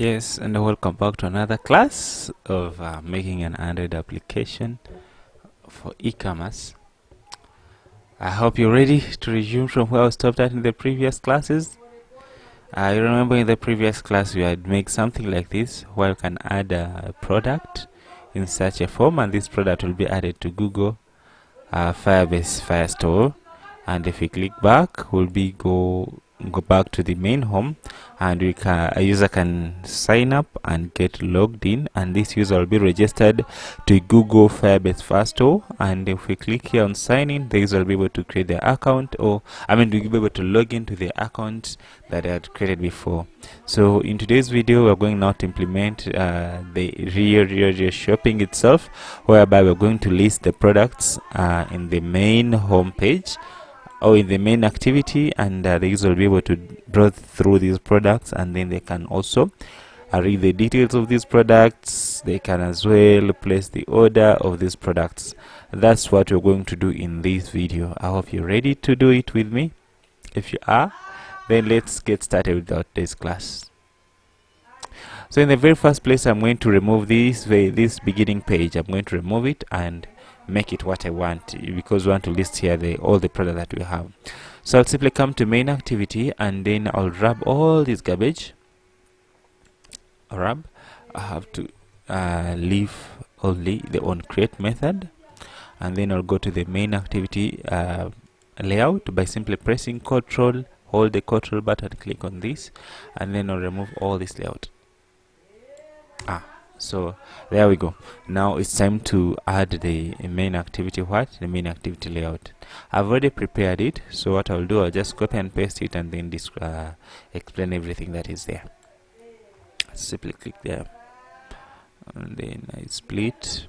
Yes, and welcome back to another class of making an Android application for e-commerce. I hope you're ready to resume from where I stopped at in the previous classes. I remember in the previous class we had made something like this where you can add a product in such a form, and this product will be added to Google Firebase Firestore. And if we click back, we'll be go back to the main home, and a user can sign up and get logged in, and this user will be registered to Google Firebase Firestore. And if we click here on sign in, the user will be able to create their account, or we'll be able to log into the account that they had created before. So in today's video, we're going now to implement the real shopping itself, whereby we're going to list the products in the main home page or in the main activity, and the user will be able to browse through these products, and then they can also read the details of these products. They can as well place the order of these products. That's what we're going to do in this video. I hope you're ready to do it with me. If you are, then let's get started with this class. So in the very first place, I'm going to remove this beginning page. I'm going to remove it and make it what I want, because we want to list here all the products that we have. So I'll simply come to main activity, and then I'll grab all this garbage. I have to leave only the onCreate method, and then I'll go to the main activity layout by simply pressing Ctrl, hold the Ctrl button, click on this, and then I'll remove all this layout. So there we go. Now it's time to add the main activity the main activity layout. I've already prepared it, so what I'll do, I'll just copy and paste it, and then explain everything that is there. Simply click there, and then I split.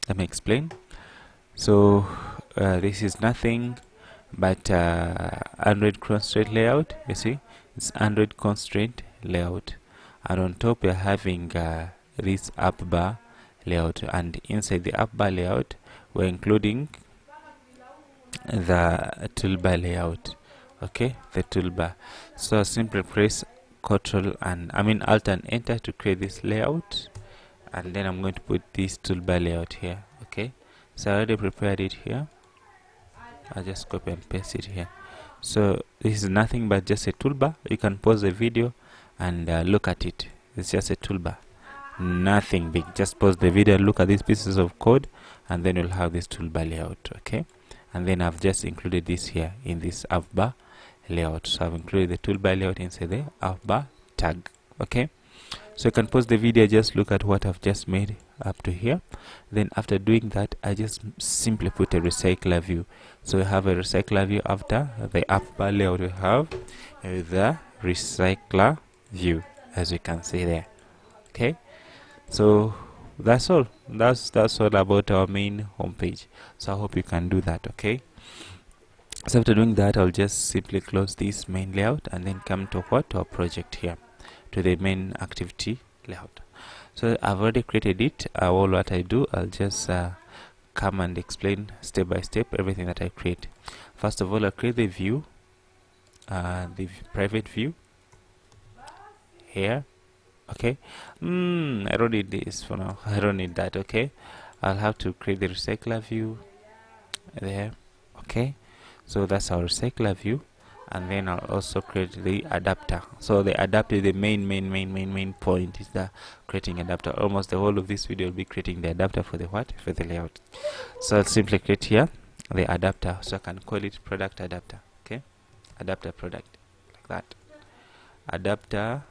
Let me explain. So this is nothing but Android constraint layout. You see, it's Android constraint layout, and on top we're having this app bar layout, and inside the app bar layout we're including the toolbar layout. Okay, the toolbar. So simply press Ctrl and Alt and Enter to create this layout, and then I'm going to put this toolbar layout here. Okay, so I already prepared it here. I'll just copy and paste it here. So this is nothing but just a toolbar. You can pause the video and look at it. It's just a toolbar, nothing big. Just pause the video and look at these pieces of code, and then you'll have this toolbar layout. Okay, and then I've just included this here in this app bar layout. So I've included the toolbar layout inside the app bar tag. Okay, so you can pause the video, just look at what I've just made up to here. Then after doing that, I just simply put a recycler view. So we have a recycler view after the app bar layout. We have the recycler view, as you can see there. Okay, so that's all. That's all about our main homepage. So I hope you can do that. Okay, so after doing that, I'll just simply close this main layout, and then come to our project here, to the main activity layout. So I've already created it. All what I do, I'll just come and explain step by step everything that I create. First of all, I'll create the view, the private view here. Okay, I don't need this for now. I don't need that. Okay, I'll have to create the recycler view there. Okay, so that's our recycler view, and then I'll also create the adapter. So the adapter, the main point is the creating adapter. Almost the whole of this video will be creating the adapter for the layout. So I'll simply create here the adapter, so I can call it product adapter. Okay, adapter product, like that, adapter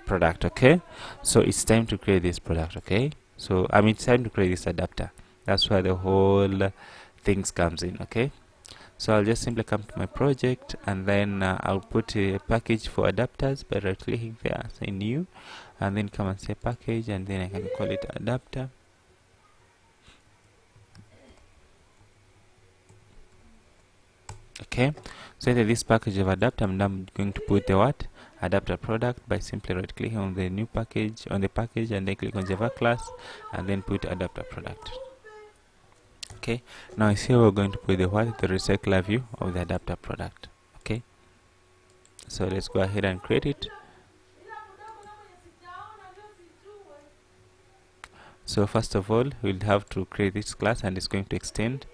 product. Okay, so it's time to create this product. Okay, so it's time to create this adapter. That's where the whole things comes in. Okay, so I'll just simply come to my project, and then I'll put a package for adapters by right clicking there, say new, and then come and say package, and then I can call it adapter. Okay, so in this package of adapter, I'm now going to put the adapter product by simply right clicking on the new package, and then click on Java class and then put adapter product. Okay, now here we're going to put the recycler view of the adapter product. Okay, so let's go ahead and create it. So first of all, we'll have to create this class, and it's going to extend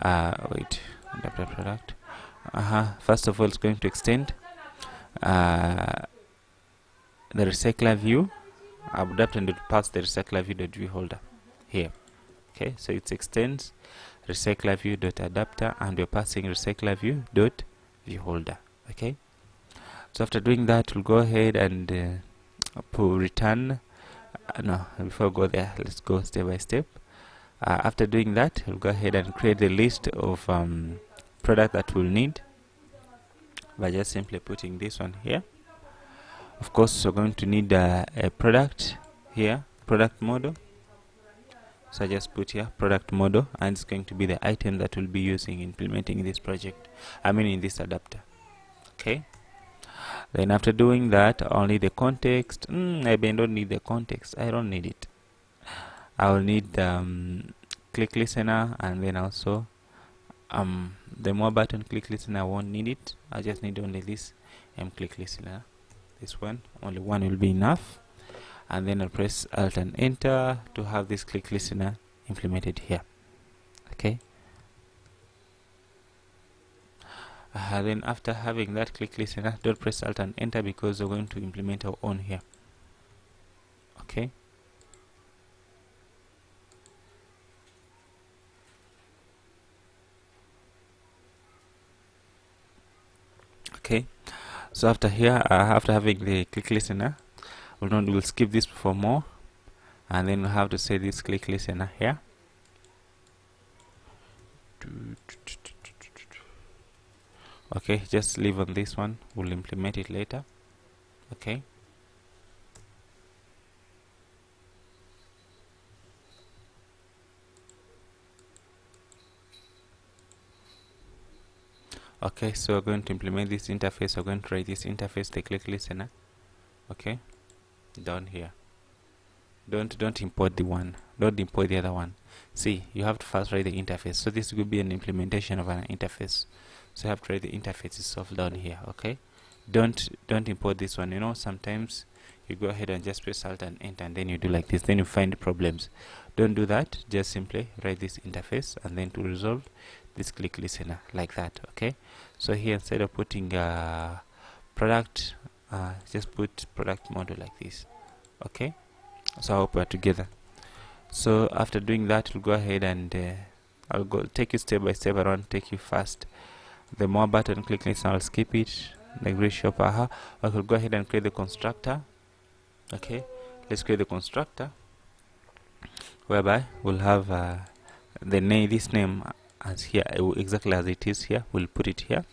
adapter product. First of all, it's going to extend the recycler view. I've adapted to pass the recycler view holder here. Okay, so it extends recycler view.adapter, and we're passing recycler view.view holder. Okay, so after doing that, we'll go ahead and return. No, before we go there, let's go step by step. After doing that, we'll go ahead and create the list of product that we'll need by just simply putting this one here. Of course, we're going to need a product here, product model. So I just put here product model, and it's going to be the item that we'll be using implementing this project, in this adapter. Okay, then after doing that, I'll need the context. I don't need the context. I don't need it. I'll need the click listener, and then also the more button click listener. I won't need it. I just need only this click listener. This one, only one will be enough. And then I'll press Alt and Enter to have this click listener implemented here. Okay. Then after having that click listener, don't press Alt and Enter because we're going to implement our own here. Okay. Okay. So after here, after having the click listener, we'll skip this for more, and then we'll have to say this click listener here. Okay, just leave on this one. We'll implement it later. Okay. Okay, so we're going to implement this interface. We're going to write this interface, the click listener. Okay, down here. Don't import the one. Don't import the other one. See, you have to first write the interface. So this will be an implementation of an interface. So you have to write the interface itself down here. Okay, don't import this one. Sometimes you go ahead and just press Alt and Enter, and then you do like this. Then you find problems. Don't do that. Just simply write this interface, and then to resolve this click listener like that. Okay, so here instead of putting product, just put product model like this. Okay, so I hope we're together. So after doing that, we'll go ahead and I'll go take you step by step. I don't take you fast. The more button click listener, I'll skip it. The gray shop. I will go ahead and create the constructor. Okay, let's create the constructor, whereby we'll have this name as here, exactly as it is here. We'll put it here,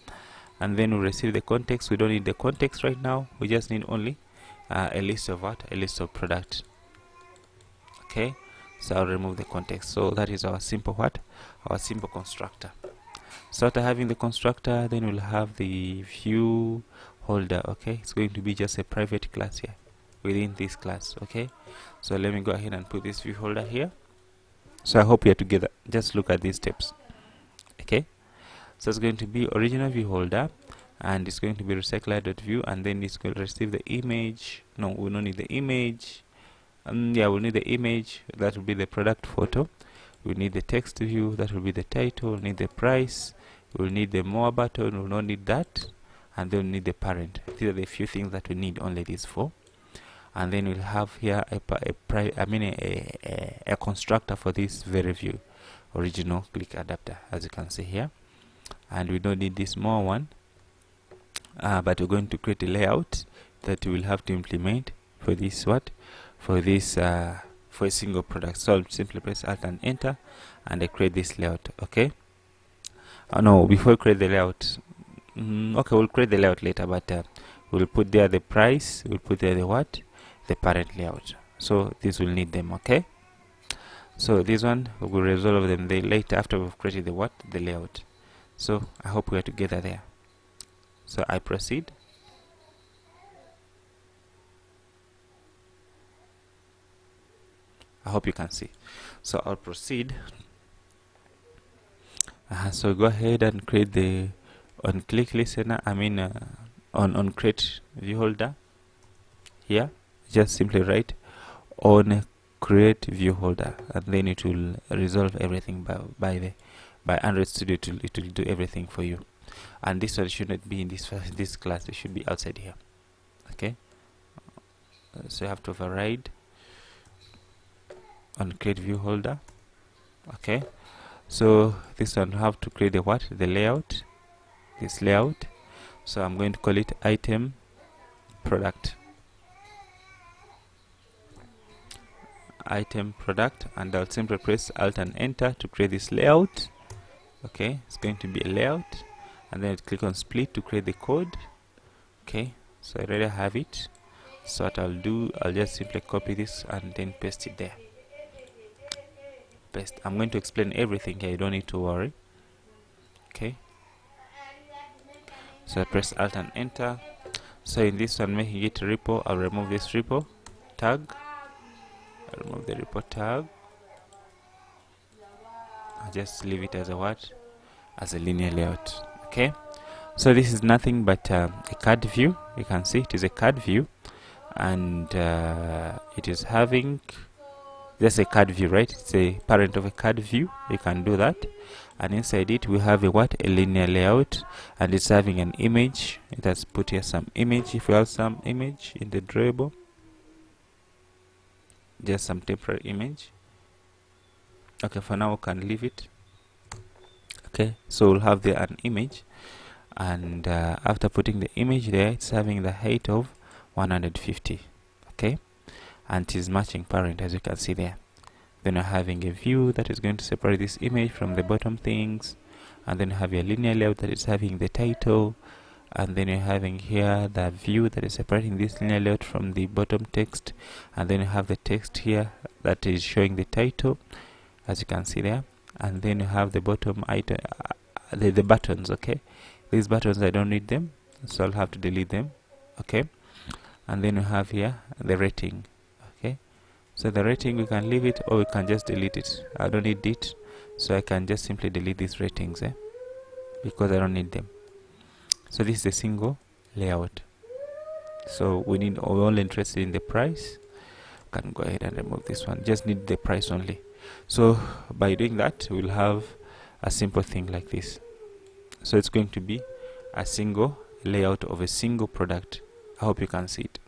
and then we'll receive the context. We don't need the context right now. We just need only a list of a list of product. Okay, so I'll remove the context. So that is our simple our simple constructor. So after having the constructor, then we'll have the view holder. Okay, it's going to be just a private class here within this class. Okay, so let me go ahead and put this view holder here. So I hope we are together. Just look at these steps. Okay, so it's going to be original view holder, and it's going to be recycler.view, and then it's going to receive the image. No, we don't need the image. We'll need the image. That will be the product photo. We need the text view. That will be the title. We'll need the price. We'll need the more button. We'll not need that, and then we'll need the parent. These are the few things that we need. Only these four. And then we'll have here a constructor for this very view, original click adapter, as you can see here. And we don't need this more one, but we're going to create a layout that we will have to implement for this for a single product. So I'll simply press Alt and Enter, and I create this layout. Okay. No, before we create the layout, okay, we'll create the layout later, but we'll put there the price. We'll put there the parent layout. So this will need them. Okay, so this one we will resolve them later after we've created the layout. So I hope we are together there. So I proceed. I hope you can see. So I'll proceed. So go ahead and create the on click listener, on create view holder. Here just simply write on create view holder, and then it will resolve everything by Android Studio. It will do everything for you. And this one should not be in this class, it should be outside here. Okay, so you have to override on create view holder. Okay, so this one have to create the layout, this layout. So I'm going to call it item product, and I'll simply press Alt and Enter to create this layout. Okay, it's going to be a layout, and then click on split to create the code. Okay, so I already have it. So what I'll do, I'll just simply copy this and then paste it there. Paste. I'm going to explain everything here, you don't need to worry. Okay, so I press Alt and Enter. So in this one, making it repo, I'll remove this repo tag. I'll remove the repo tag. I'll just leave it as a linear layout. Okay, so this is nothing but a card view. You can see it is a card view, and it is having just a card view, right? It's a parent of a card view. You can do that, and inside it we have a linear layout, and it's having an image. It has put here some image. If you have some image in the drawable, just some temporary image. Okay, for now we can leave it. Okay, so we'll have there an image, and after putting the image there, it's having the height of 150. Okay, and it is matching parent, as you can see there. Then you're having a view that is going to separate this image from the bottom things, and then you have your linear layout that is having the title, and then you're having here the view that is separating this linear layout from the bottom text, and then you have the text here that is showing the title, as you can see there. And then you have the bottom item, the buttons. Okay, these buttons I don't need them, so I'll have to delete them. Okay, and then you have here the rating. Okay, so the rating we can leave it, or we can just delete it. I don't need it, so I can just simply delete these ratings because I don't need them. So this is a single layout. So we're only interested in the price. Can go ahead and remove this one, just need the price only. So by doing that, we'll have a simple thing like this. So it's going to be a single layout of a single product. I hope you can see it.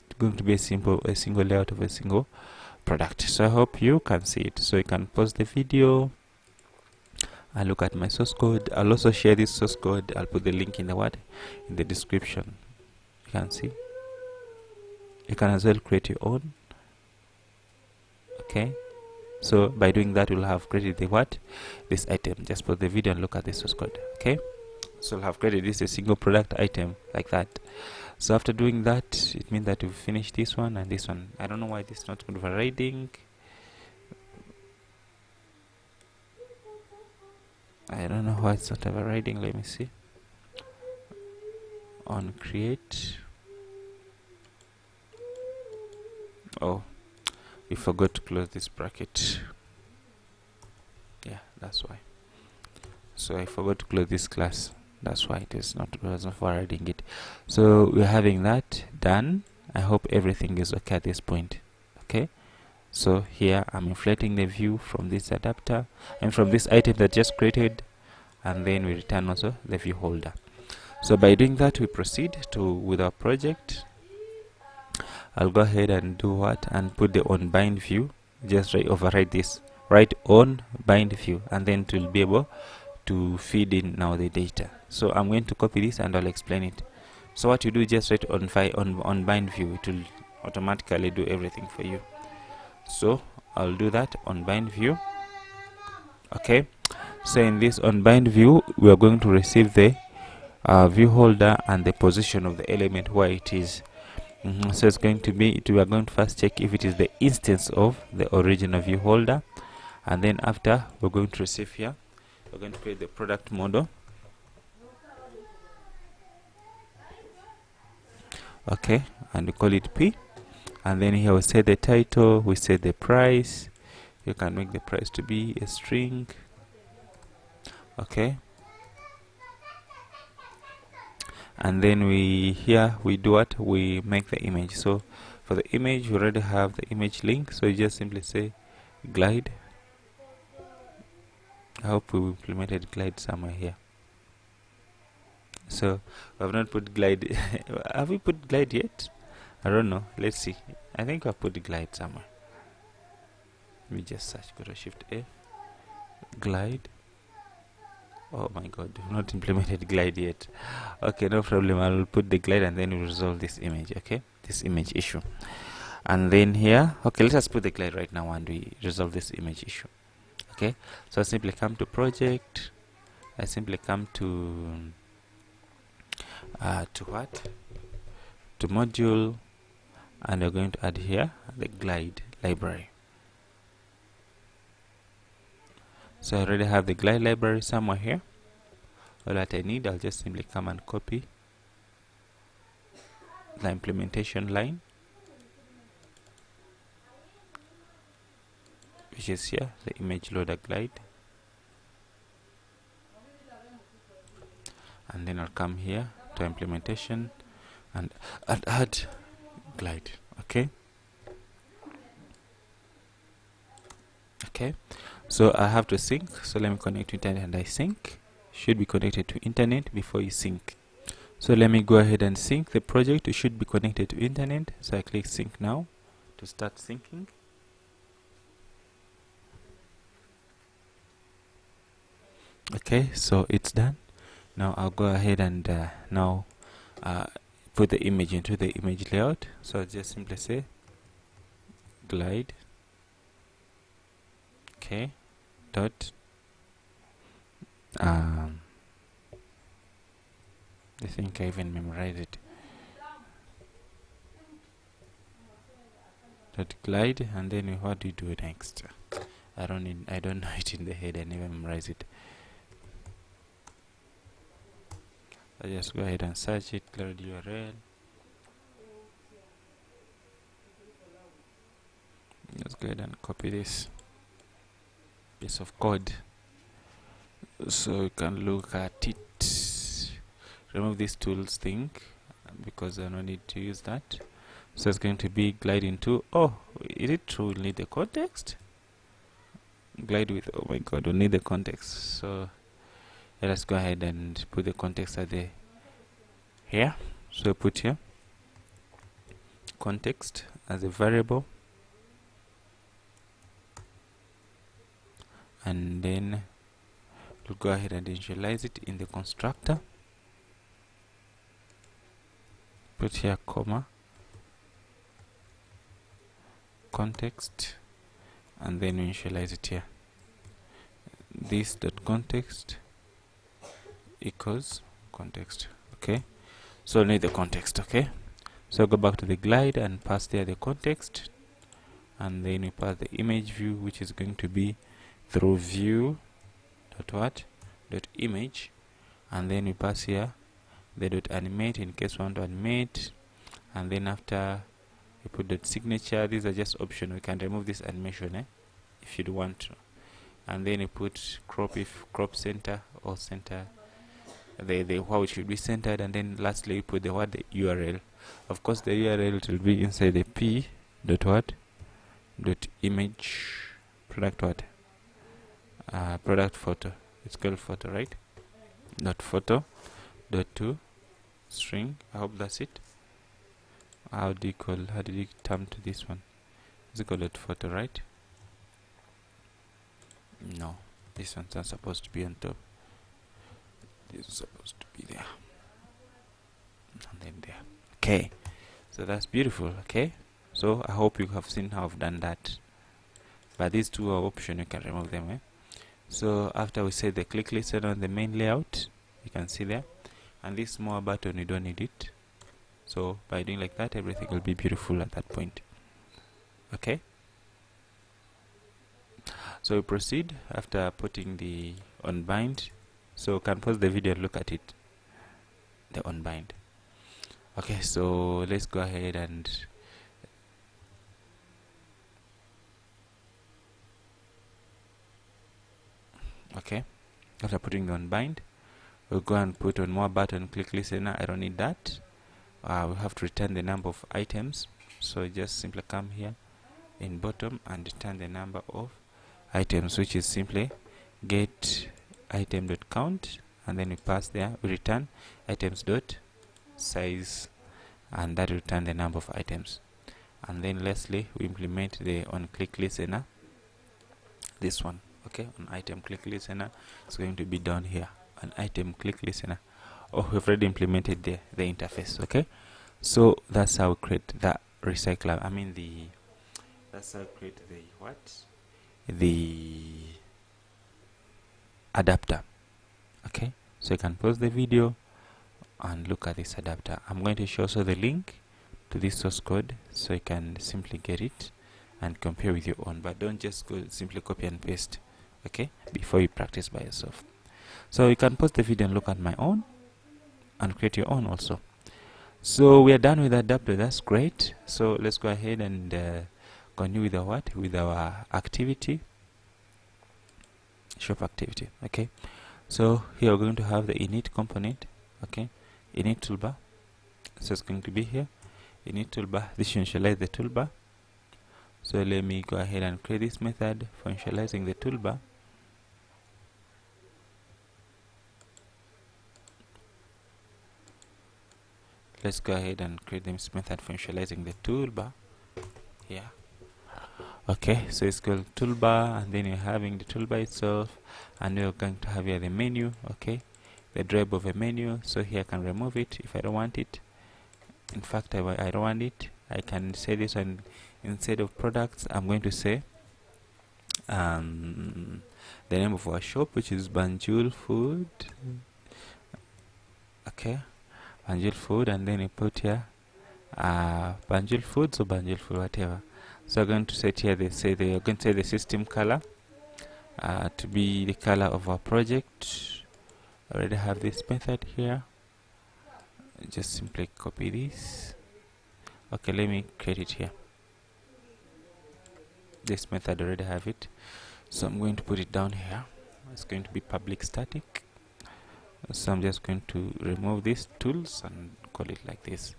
It's going to be a single layout of a single product. So I hope you can see it. So you can pause the video and look at my source code. I'll also share this source code. I'll put the link in the description. You can see. You can as well create your own. Okay, so by doing that, we'll have created this item. Just pause the video and look at this source code. Okay, so we'll have created this a single product item like that. So after doing that, it means that we've finished this one and this one. I don't know why this is not overriding. I don't know why it's not overriding. Let me see. On create. Oh, we forgot to close this bracket. Yeah, that's why. So I forgot to close this class. That's why it wasn't overriding it. So we're having that done. I hope everything is okay at this point. Okay, so here I'm inflating the view from this adapter and from this item that just created, and then we return also the view holder. So by doing that, we proceed with our project. I'll go ahead and do and put the on bind view. Just override this, write on bind view, and then it will be able to feed in now the data. So I'm going to copy this and I'll explain it. So what you do, just write on bind view. It will automatically do everything for you. So I'll do that on bind view. Okay, so in this on bind view, we are going to receive the view holder and the position of the element where it is. So it's going to be, we are going to first check if it is the instance of the original view holder, and then after we're going to receive here, we're going to create the product model. Okay, and we call it P, and then here we set the title, we set the price. You can make the price to be a string. Okay, and then we do what? We make the image. So for the image, we already have the image link, so you just simply say glide. I hope we implemented glide somewhere here. So we have not put glide. Have we put glide yet? I don't know. Let's see. I think I put glide somewhere. Let me just search. Go to Shift A. Glide. Oh my god, we've not implemented glide yet. Okay, no problem. I will put the glide and then we'll resolve this image. Okay, this image issue. And then here, okay, let us put the glide right now and we resolve this image issue. Okay, so I simply come to project. I simply come to what? To module, and we're going to add here the glide library. So I already have the glide library somewhere here. All that I need, I'll just simply come and copy the implementation line, which is here, the image loader glide. And then I'll come here to implementation and add glide. Okay. Okay. So I have to sync. So let me connect to internet and I sync. Should be connected to internet before you sync. So let me go ahead and sync the project. You should be connected to internet. So I click sync now to start syncing. Okay, so it's done. Now I'll go ahead and put the image into the image layout. So I'll just simply say glide. Okay, dot I think I even memorized it. Dot glide, and then what do you do next? I don't know it in the head. I never memorize it. I just go ahead and search it. Glide URL. Let's go ahead and copy this piece of code so you can look at it. Remove this tools thing because I don't need to use that. So it's going to be glide into, oh, is it true? We'll need the context. Glide with, oh my god, we'll need the context. So let us go ahead and put the context at the here. So put here context as a variable, and then we'll go ahead and initialize it in the constructor. Put here comma context, and then we initialize it here. This dot context equals context. Okay, so need the context. Okay, so go back to the glide and pass there the context, and then we pass the image view, which is going to be through view dot what dot image, and then we pass here the dot animate in case we want to animate, and then after we put dot signature. These are just optional. We can remove this animation if you want to, and then you put crop if crop center or center the how it should be centered, and then lastly you put the URL. Of course the URL will be inside the p dot image product product photo. It's called photo, right? Dot photo dot to string. I hope that's it. How did you term to this one? Is it called dot photo, right? No, this one's not supposed to be on top. This is supposed to be there, and then there. Okay, so that's beautiful. Okay, so I hope you have seen how I've done that, but these two are optional. You can remove them. So after we set the click listed on the main layout, you can see there, and this small button, you don't need it. So by doing like that, everything will be beautiful at that point. Okay, so we proceed after putting the onbind. So you can pause the video and look at it, the onbind. Okay, so let's go ahead and Okay, after putting the on bind, we'll go and put on more button click listener. I don't need that. We have to return the number of items, so just simply come here in bottom and return the number of items, which is simply get item.count, and then we pass there, we return items dot size, and that will return the number of items. And then lastly, we implement the on click listener, this one. Okay, on item click listener, it's going to be down here, an item click listener. Oh, we've already implemented the interface. Okay, so that's how we create the recycler. That's how we create the adapter. Okay, so you can pause the video and look at this adapter. I'm going to show also the link to this source code, so you can simply get it and compare with your own, but don't just go simply copy and paste, okay, before you practice by yourself. So you can pause the video and look at my own and create your own also. So we are done with the adapter. That's great. So let's go ahead and continue with our activity, shop activity. Okay, so here we're going to have the init component. Okay, init toolbar, so it's going to be here, init toolbar. This functionalize the toolbar. So let me go ahead and create this method, functionalizing the toolbar. Let's go ahead and create this method, functionalizing the toolbar here. Okay, so it's called toolbar, and then you're having the toolbar itself, and we're going to have here the menu. Okay, the drop of a menu. So here I can remove it if I don't want it. In fact, I don't want it. I can say this one, instead of products, I'm going to say the name of our shop, which is Banjul Food. Okay, Banjul Food, and then you put here Banjul Foods or Banjul Food, whatever. So I'm going to set here, you're going to say the system color to be the color of our project. I already have this method here. Just simply copy this. Okay, let me create it here. This method, already have it, so I'm going to put it down here. It's going to be public static. So I'm just going to remove these tools and call it like this.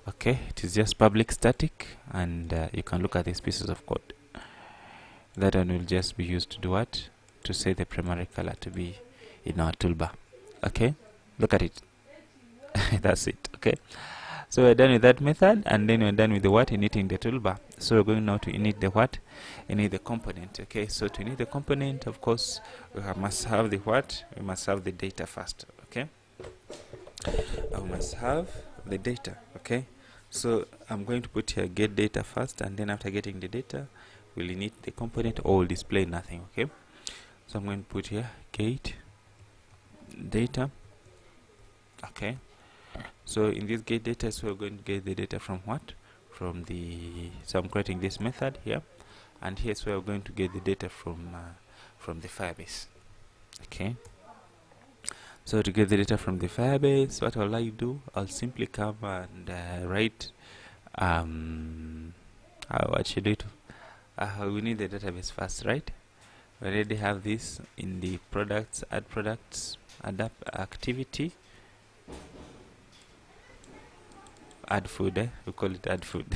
Okay, it is just public static, and you can look at these pieces of code. That one will just be used to do what? To set the primary color to be in our toolbar. Okay, look at it. That's it. Okay, so we're done with that method, and then we're done with the what? Initting the toolbar. So we're going now to init the what? Init the component. Okay, so to init the component, of course, we must have the what? We must have the data first. Okay, we must have the data. Okay, so I'm going to put here get data first, and then after getting the data, we'll init the component, or will display nothing. Okay, so I'm going to put here get data. Okay, so in this get data, so we're going to get the data from what? From the, so I'm creating this method here, and here's where we're going to get the data from the Firebase. Okay, so to get the data from the Firebase, what will I do? I'll simply come and write what should I do? We need the database first, right? We already have this in the products, add products, adapt activity, add food, we call it add food.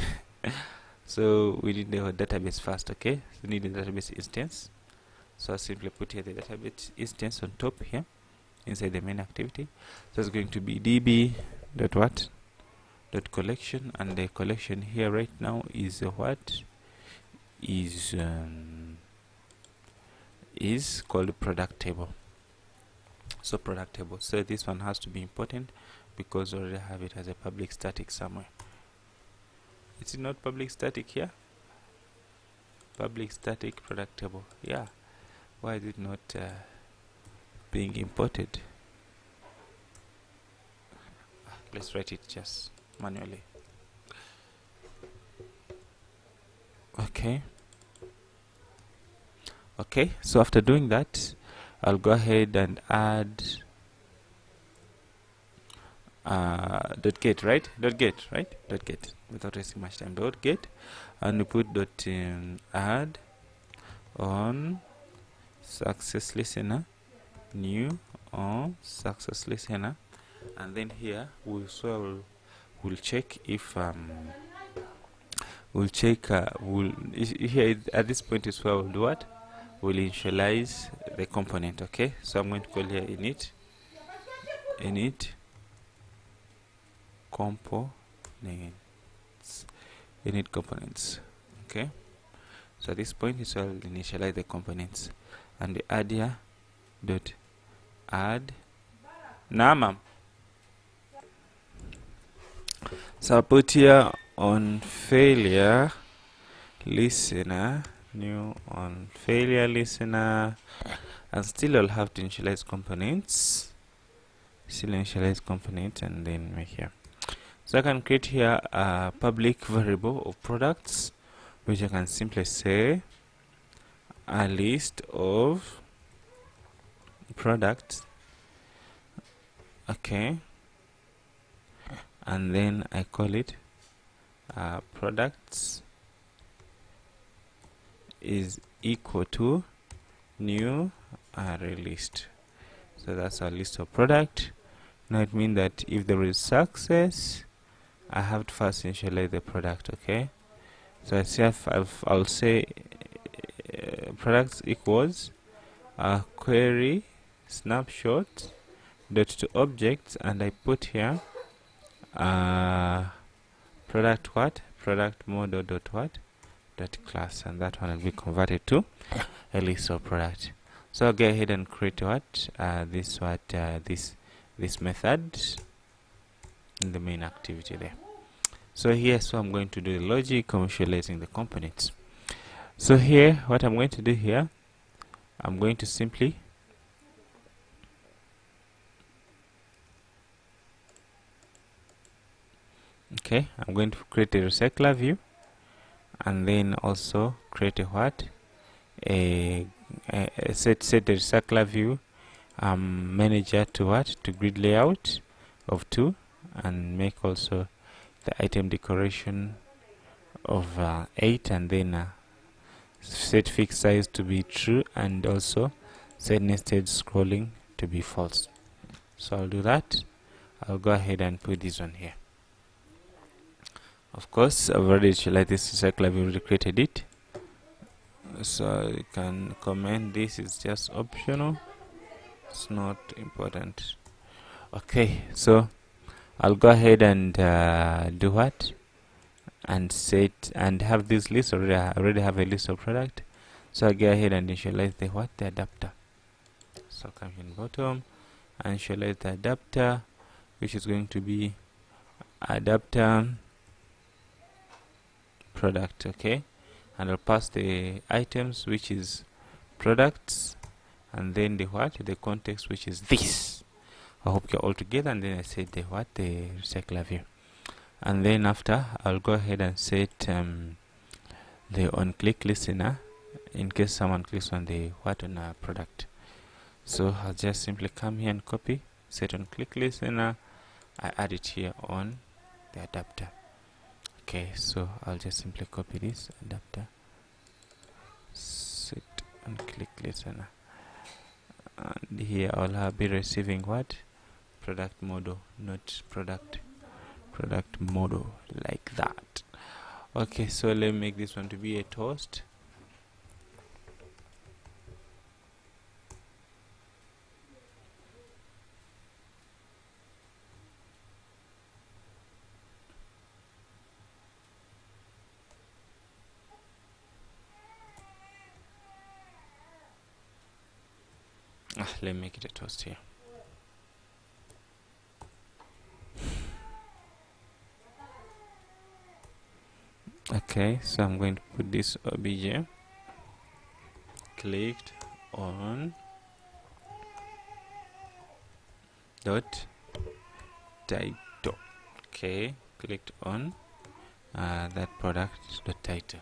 So we need the database first. Okay, so we need the database instance, so I'll simply put here the database instance on top here inside the main activity. So it's going to be db dot what dot collection, and the collection here right now is what is called product table. So product table, so this one has to be important because we already have it as a public static somewhere. It's not public static here, public static product table. Yeah, why is it not being imported? Let's write it just manually. Okay, so after doing that, I'll go ahead and add dot get, right? Dot get without wasting much time. Dot get, and we put dot add on success listener, new on success listener, and then here we'll check if here at this point is where we'll do what? We'll initialize the component. Okay, so I'm going to call here init components. Okay, so at this point is where we'll initialize the components, and the add here dot add. Now, ma'am. So I'll put here on failure listener, new on failure listener, and still I'll have to initialize components. And then make here. So I can create here a public variable of products, which I can simply say a list of products. Okay, and then I call it products is equal to new array list. So that's our list of product. Now it means that if there is success, I have to first initialize the product. Okay, so I'll say products equals query snapshot dot to objects, and I put here product model dot class, and that one will be converted to a list of product. So I'll go ahead and create this method in the main activity there. So here, so I'm going to do the logic initializing the components. So here, what I'm going to do here, I'm going to simply I'm going to create a recycler view, and then also create a set the recycler view manager to grid layout of 2, and make also the item decoration of 8, and then set fixed size to be true, and also set nested scrolling to be false. So I'll do that. I'll go ahead and put this one here. Of course, I've already initialized this recycler, I've already created it, so you can comment this is just optional, it's not important. Okay, so I'll go ahead and do what? And set and have this list already. I already have a list of product, so I go ahead and initialize the adapter. So come in bottom and initialize the adapter, which is going to be adapter product. Okay, and I'll pass the items, which is products, and then the context, which is this. I hope you're all together. And then I set the recycler view, and then after I'll go ahead and set the on click listener in case someone clicks on the on a product. So I'll just simply come here and copy set on click listener. I add it here on the adapter. Okay, so I'll just simply copy this adapter, set on click listener, and here I'll be receiving product model, not product model, like that. Okay, so let me make this one to be a toast. Let me make it a toast here. Okay, so I'm going to put this obj clicked on dot title. Okay, clicked on that product dot title.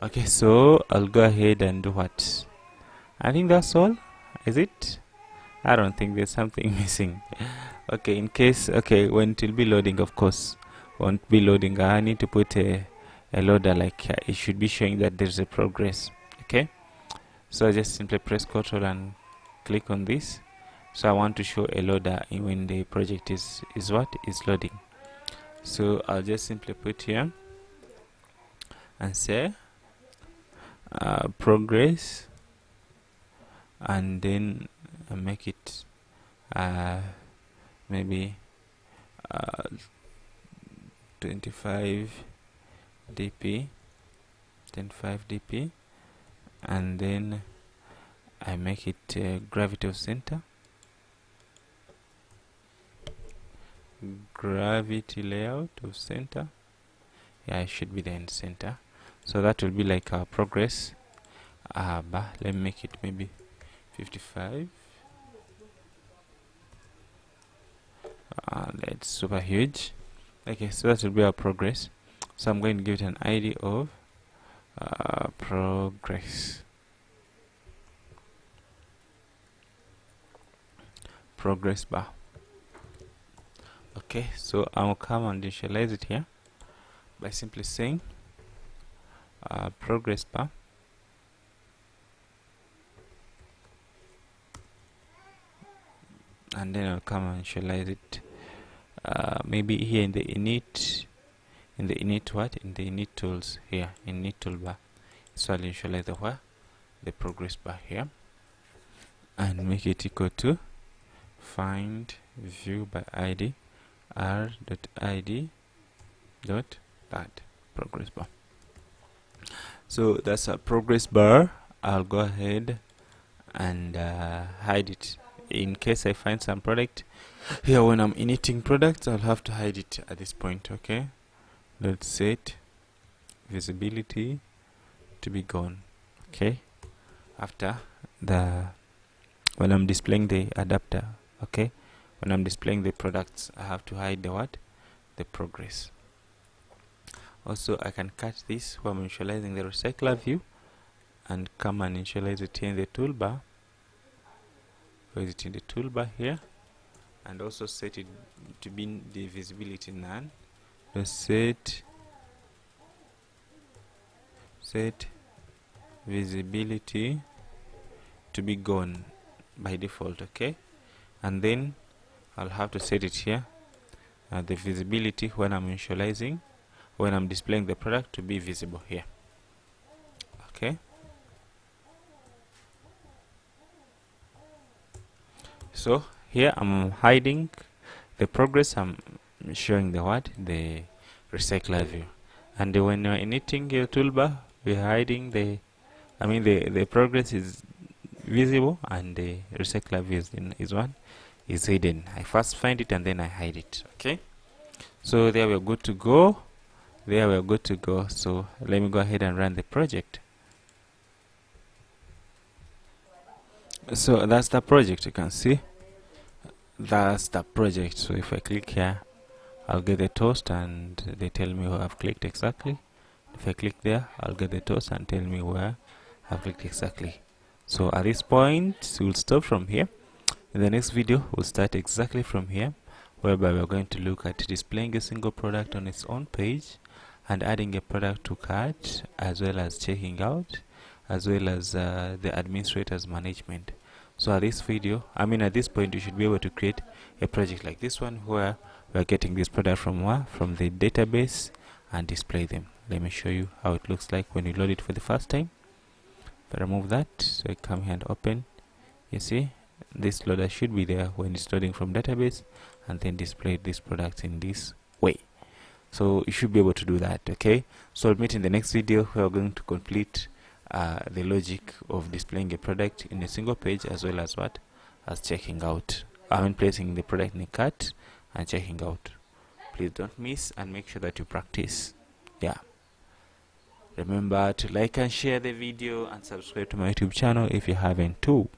Okay, so I'll go ahead and do what? I think that's all. Is it? I don't think there's something missing. Okay, in case, when it will be loading, of course, won't be loading, I need to put a loader, like it should be showing that there's a progress. Okay, So I just simply press Ctrl and click on this. So I want to show a loader when the project is loading. So I'll just simply put here and say progress, and then make it maybe 25 dp, and then I make it gravity of center, gravity layout of center. Yeah, it should be there in center. So that will be like our progress bar. Let me make it maybe 55. That's super huge. Okay, so that will be our progress. So I'm going to give it an ID of progress bar. Okay, so I'll come and initialize it here by simply saying progress bar, and then I'll come and initialize it maybe here in the init tools here, init toolbar. So I'll initialize the progress bar here and make it equal to find view by id r.id dot add progress bar. So that's a progress bar. I'll go ahead and hide it in case I find some product here. When I'm initting products, I'll have to hide it at this point. Okay, let's set visibility to be gone. Okay, after when I'm displaying the adapter, okay, when I'm displaying the products, I have to hide the progress. Also, I can catch this when I'm initializing the recycler view and come and initialize it here in the toolbar. Put it in the toolbar here, and also set it to be the visibility none. Just set visibility to be gone by default. Okay, and then I'll have to set it here the visibility when I'm initializing, when I'm displaying the product, to be visible here. Okay, so here I'm hiding the progress, I'm showing the recycler view, and when you're initting your toolbar, we're hiding the progress is visible and the recycler view is hidden. I first find it and then I hide it. Okay, so there we're good to go. So let me go ahead and run the project. So that's the project. You can see that's the project. So if I click here, I'll get the toast and they tell me where I've clicked exactly. If I click there, I'll get the toast and tell me where I've clicked exactly. So at this point, we'll stop from here. In the next video, we'll start exactly from here, whereby we're going to look at displaying a single product on its own page and adding a product to cart, as well as checking out, as well as the administrator's management. So at this point, you should be able to create a project like this one, where we're getting this product from the database and display them. Let me show you how it looks like when you load it for the first time. If I remove that, so I come here and open, you see this loader should be there when it's loading from database, and then display this product in this way. So you should be able to do that. Okay, so I'll meet in the next video where we're going to complete the logic of displaying a product in a single page, as well as checking out. Placing the product in a cart and checking out. Please don't miss and make sure that you practice. Yeah, remember to like and share the video and subscribe to my YouTube channel if you haven't too.